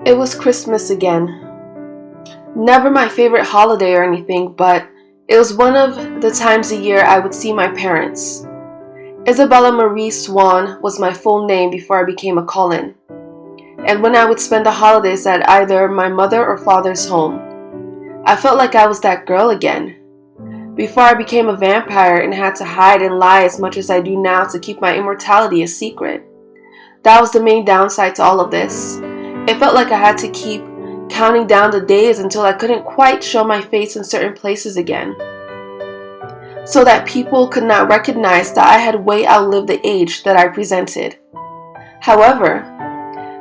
It was Christmas again. Never my favorite holiday or anything, but it was one of the times a year I would see my parents. Isabella Marie Swan was my full name before I became a Cullen, and when I would spend the holidays at either my mother or father's home, I felt like I was that girl again. Before I became a vampire and had to hide and lie as much as I do now to keep my immortality a secret. That was the main downside to all of this. It felt like I had to keep counting down the days until I couldn't quite show my face in certain places again, so that people could not recognize that I had way outlived the age that I presented. However,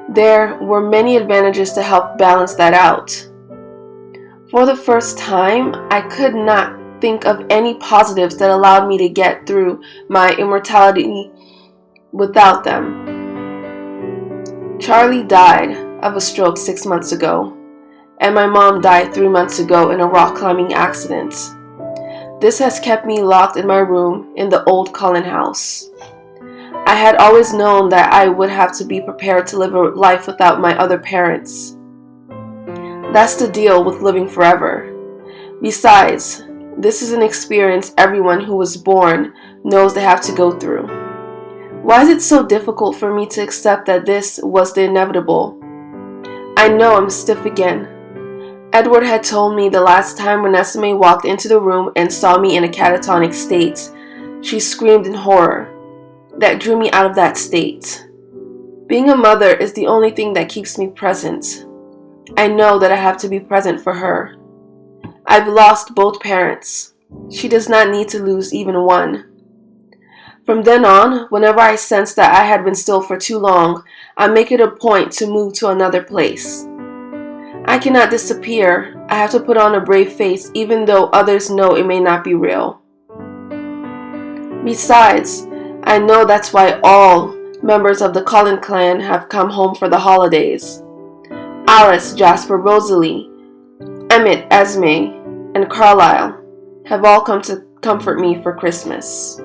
there were many advantages to help balance that out. For the first time, I could not think of any positives that allowed me to get through my immortality without them. Charlie died of a stroke 6 months ago, and my mom died 3 months ago in a rock climbing accident. This has kept me locked in my room in the old Cullen house. I had always known that I would have to be prepared to live a life without my other parents. That's the deal with living forever. Besides, this is an experience everyone who was born knows they have to go through. Why is it so difficult for me to accept that this was the inevitable? I know I'm stiff again. Edward had told me the last time Renesmee walked into the room and saw me in a catatonic state. She screamed in horror. That drew me out of that state. Being a mother is the only thing that keeps me present. I know that I have to be present for her. I've lost both parents. She does not need to lose even one. From then on, whenever I sense that I had been still for too long, I make it a point to move to another place. I cannot disappear. I have to put on a brave face even though others know it may not be real. Besides, I know that's why all members of the Cullen clan have come home for the holidays. Alice, Jasper, Rosalie, Emmett, Esme, and Carlisle have all come to comfort me for Christmas.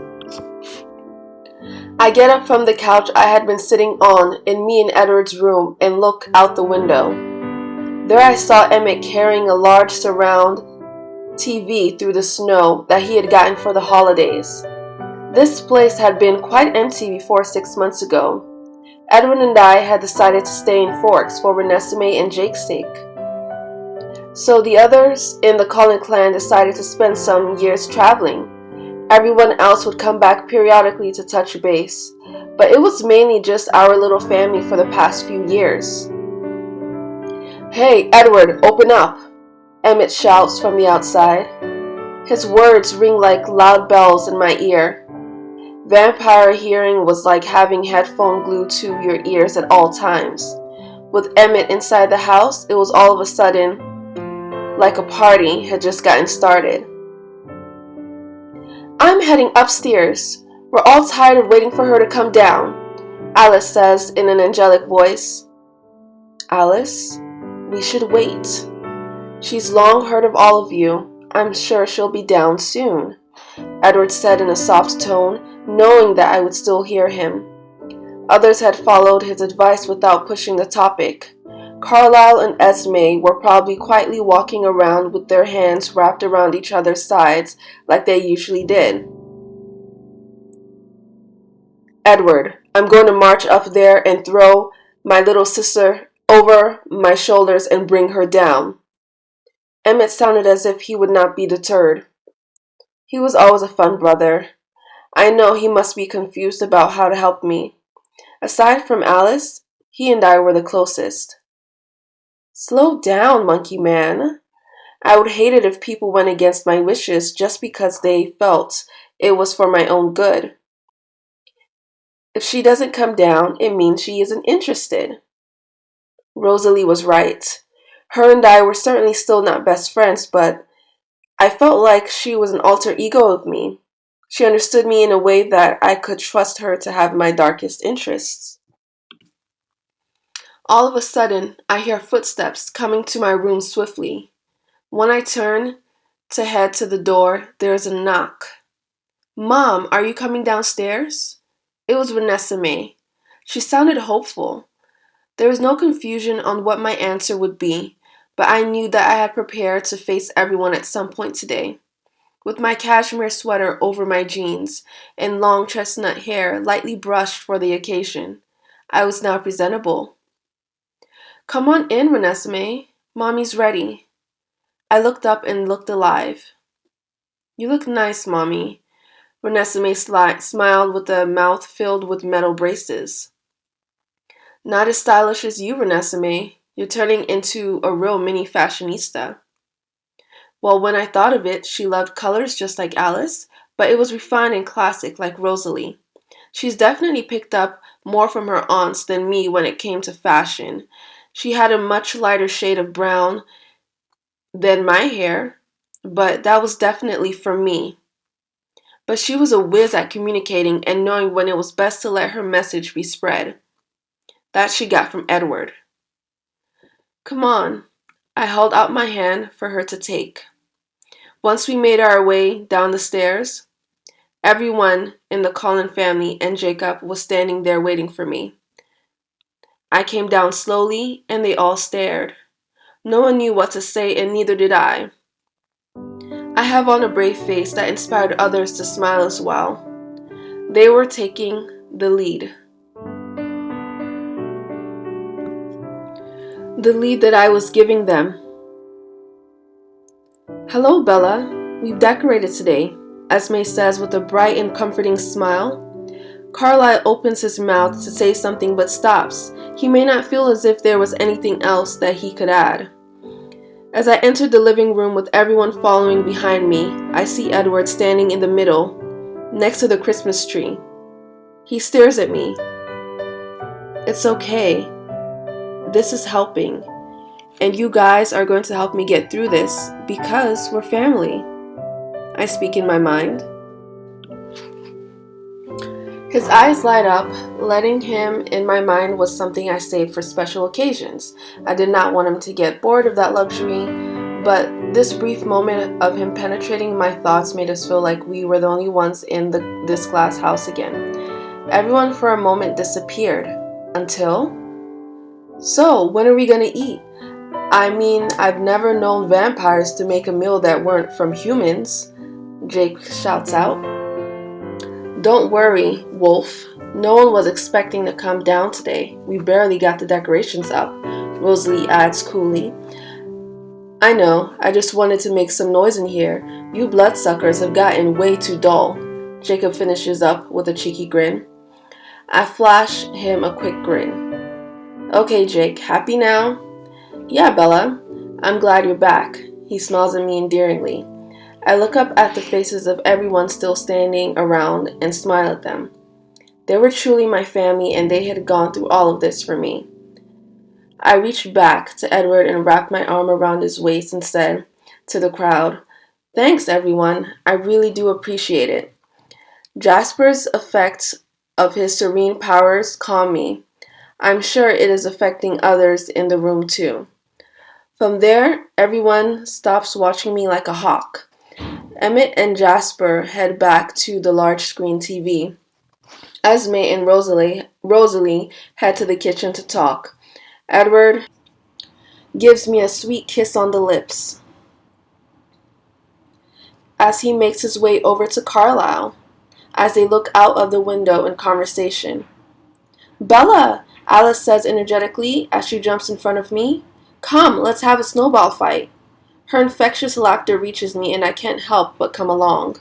I get up from the couch I had been sitting on in me and Edward's room and look out the window. There I saw Emmett carrying a large surround TV through the snow that he had gotten for the holidays. This place had been quite empty before 6 months ago. Edward and I had decided to stay in Forks for Renesmee and Jake's sake. So the others in the Cullen clan decided to spend some years traveling. Everyone else would come back periodically to touch base, but it was mainly just our little family for the past few years. "Hey, Edward, open up!" Emmett shouts from the outside. His words ring like loud bells in my ear. Vampire hearing was like having headphone glued to your ears at all times. With Emmett inside the house, it was all of a sudden like a party had just gotten started. "I'm heading upstairs. We're all tired of waiting for her to come down," Alice says in an angelic voice. "Alice, we should wait. She's long heard of all of you. I'm sure she'll be down soon," Edward said in a soft tone, knowing that I would still hear him. Others had followed his advice without pushing the topic. Carlisle and Esme were probably quietly walking around with their hands wrapped around each other's sides like they usually did. "Edward, I'm going to march up there and throw my little sister over my shoulders and bring her down." Emmett sounded as if he would not be deterred. He was always a fun brother. I know he must be confused about how to help me. Aside from Alice, he and I were the closest. "Slow down, monkey man. I would hate it if people went against my wishes just because they felt it was for my own good. If she doesn't come down, it means she isn't interested." Rosalie was right. Her and I were certainly still not best friends, but I felt like she was an alter ego of me. She understood me in a way that I could trust her to have my darkest interests. All of a sudden, I hear footsteps coming to my room swiftly. When I turn to head to the door, there is a knock. "Mom, are you coming downstairs?" It was Renesmee. She sounded hopeful. There was no confusion on what my answer would be, but I knew that I had prepared to face everyone at some point today. With my cashmere sweater over my jeans and long chestnut hair lightly brushed for the occasion, I was now presentable. Come on in, Renesmee. Mommy's ready. I looked up and looked alive. You look nice, Mommy. Renesmee smiled with a mouth filled with metal braces. Not as stylish as you, Renesmee. You're turning into a real mini fashionista. Well, when I thought of it, she loved colors just like Alice, but it was refined and classic like Rosalie. She's definitely picked up more from her aunts than me when it came to fashion. She had a much lighter shade of brown than my hair, but that was definitely for me. But she was a whiz at communicating and knowing when it was best to let her message be spread. That she got from Edward. Come on. I held out my hand for her to take. Once we made our way down the stairs, everyone in the Cullen family and Jacob was standing there waiting for me. I came down slowly and they all stared. No one knew what to say and neither did I. I have on a brave face that inspired others to smile as well. They were taking the lead. The lead that I was giving them. Hello, Bella. We've decorated today, Esme says with a bright and comforting smile. Carlyle opens his mouth to say something but stops. He may not feel as if there was anything else that he could add. As I entered the living room with everyone following behind me, I see Edward standing in the middle, next to the Christmas tree. He stares at me. It's okay. This is helping. And you guys are going to help me get through this because we're family. I speak in my mind. His eyes light up. Letting him in my mind was something I saved for special occasions. I did not want him to get bored of that luxury, but this brief moment of him penetrating my thoughts made us feel like we were the only ones in this glass house again. Everyone for a moment disappeared. Until... So, when are we gonna eat? I mean, I've never known vampires to make a meal that weren't from humans, Jake shouts out. Don't worry, Wolf. No one was expecting to come down today. We barely got the decorations up, Rosalie adds coolly. I know, I just wanted to make some noise in here. You bloodsuckers have gotten way too dull, Jacob finishes up with a cheeky grin. I flash him a quick grin. Okay, Jake, happy now? Yeah, Bella. I'm glad you're back. He smiles at me endearingly. I look up at the faces of everyone still standing around and smile at them. They were truly my family and they had gone through all of this for me. I reached back to Edward and wrapped my arm around his waist and said to the crowd, Thanks, everyone. I really do appreciate it. Jasper's effects of his serene powers calm me. I'm sure it is affecting others in the room too. From there, everyone stops watching me like a hawk. Emmett and Jasper head back to the large screen TV. Esme and Rosalie head to the kitchen to talk. Edward gives me a sweet kiss on the lips as he makes his way over to Carlisle as they look out of the window in conversation. Bella, Alice says energetically as she jumps in front of me. Come, let's have a snowball fight. Her infectious laughter reaches me and I can't help but come along.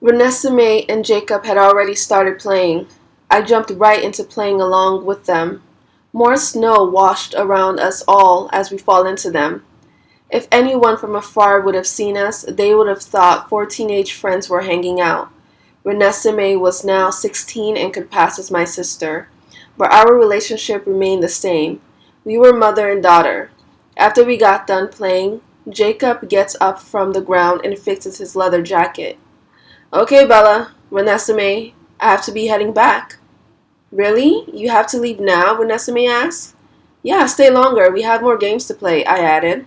Renesmee and Jacob had already started playing. I jumped right into playing along with them. More snow washed around us all as we fall into them. If anyone from afar would have seen us, they would have thought 4 teenage friends were hanging out. Renesmee was now 16 and could pass as my sister, but our relationship remained the same. We were mother and daughter. After we got done playing, Jacob gets up from the ground and fixes his leather jacket. Okay, Bella, Renesmee, I have to be heading back. Really? You have to leave now? Renesmee asked. Yeah, stay longer. We have more games to play, I added.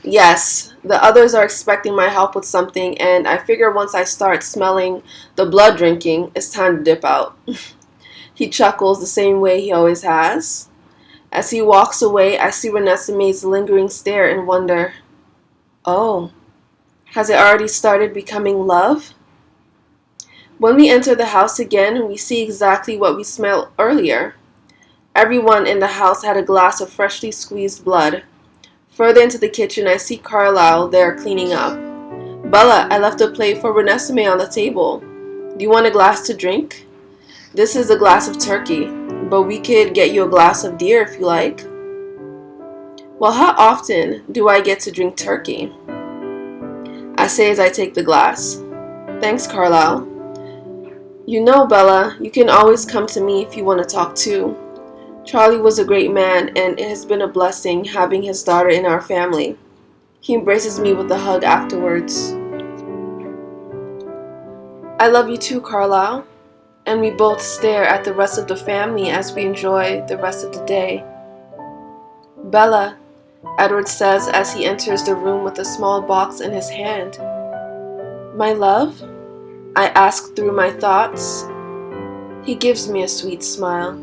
Yes, the others are expecting my help with something, and I figure once I start smelling the blood drinking, it's time to dip out. He chuckles the same way he always has. As he walks away, I see Reneseme's lingering stare and wonder, oh, has it already started becoming love? When we enter the house again, we see exactly what we smelled earlier. Everyone in the house had a glass of freshly squeezed blood. Further into the kitchen, I see Carlisle there cleaning up. Bella, I left a plate for Renesmee on the table. Do you want a glass to drink? This is a glass of turkey, but we could get you a glass of deer if you like. Well, how often do I get to drink turkey? I say as I take the glass. Thanks, Carlisle. You know, Bella, you can always come to me if you want to talk too. Charlie was a great man, and it has been a blessing having his daughter in our family. He embraces me with a hug afterwards. I love you too, Carlisle. And we both stare at the rest of the family as we enjoy the rest of the day. Bella, Edward says as he enters the room with a small box in his hand. My love? I ask through my thoughts. He gives me a sweet smile.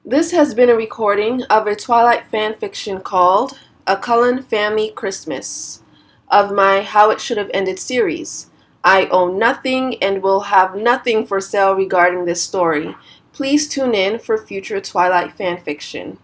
This has been a recording of a Twilight fanfiction called A Cullen Family Christmas of my How It Should Have Ended series. I own nothing and will have nothing for sale regarding this story. Please tune in for future Twilight fanfiction.